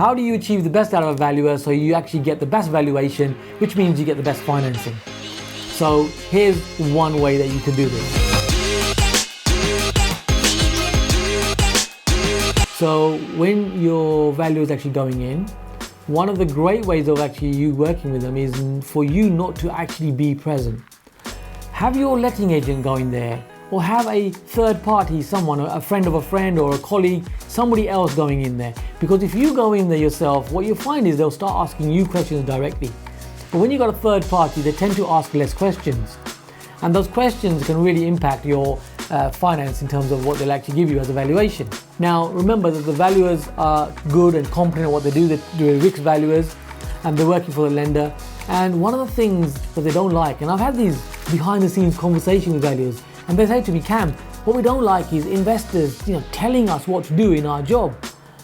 How do you achieve the best out of a valuer so you actually get the best valuation, which means you get the best financing? So here's one way that you can do this. So when your valuer is actually going in, one of the great ways of actually you working with them is for you not to actually be present. Have your letting agent go in there, or have a third party, someone, a friend of a friend or a colleague, somebody else going in there. Because if you go in there yourself, what you'll find is they'll start asking you questions directly. But when you've got a third party, they tend to ask less questions. And those questions can really impact your finance in terms of what they'll actually give you as a valuation. Now, remember that the valuers are good and competent at what they do. They're risk valuers and they're working for the lender. And one of the things that they don't like, and I've had these behind the scenes conversations with valuers, and they say to me, Cam, what we don't like is investors, telling us what to do in our job.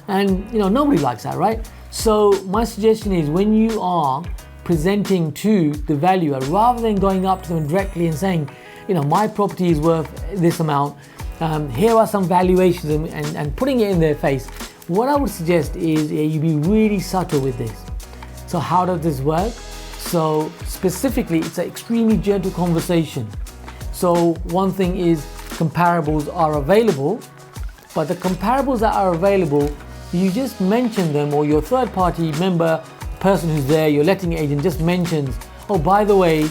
And nobody likes that, right? So my suggestion is, when you are presenting to the valuer, rather than going up to them directly and saying, my property is worth this amount, here are some valuations, and putting it in their face, what I would suggest is you be really subtle with this. So how does this work? So specifically, it's an extremely gentle conversation. So one thing is comparables are available, but the comparables that are available, you just mention them, or your third party member, person who's there, your letting agent just mentions, oh, by the way,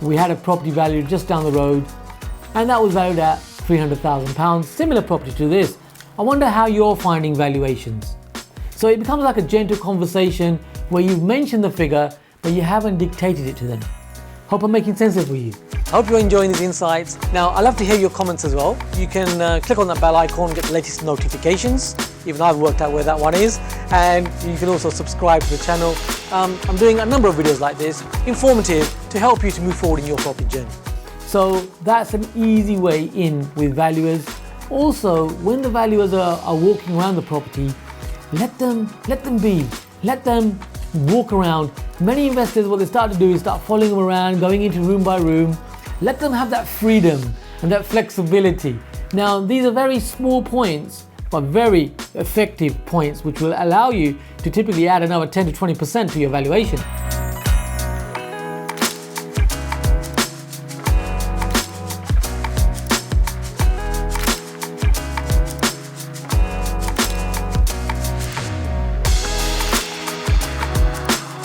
we had a property value just down the road and that was valued at £300,000, similar property to this. I wonder how you're finding valuations. So it becomes like a gentle conversation where you've mentioned the figure, but you haven't dictated it to them. Hope I'm making sense of it for you. I hope you're enjoying these insights. Now, I'd love to hear your comments as well. You can click on that bell icon, get the latest notifications. Even I've worked out where that one is. And you can also subscribe to the channel. I'm doing a number of videos like this, informative, to help you to move forward in your property journey. So that's an easy way in with valuers. Also, when the valuers are walking around the property, let them be. Let them walk around. Many investors, what they start to do is start following them around, going into room by room. Let them have that freedom and that flexibility. Now, these are very small points, but very effective points, which will allow you to typically add another 10 to 20% to your valuation.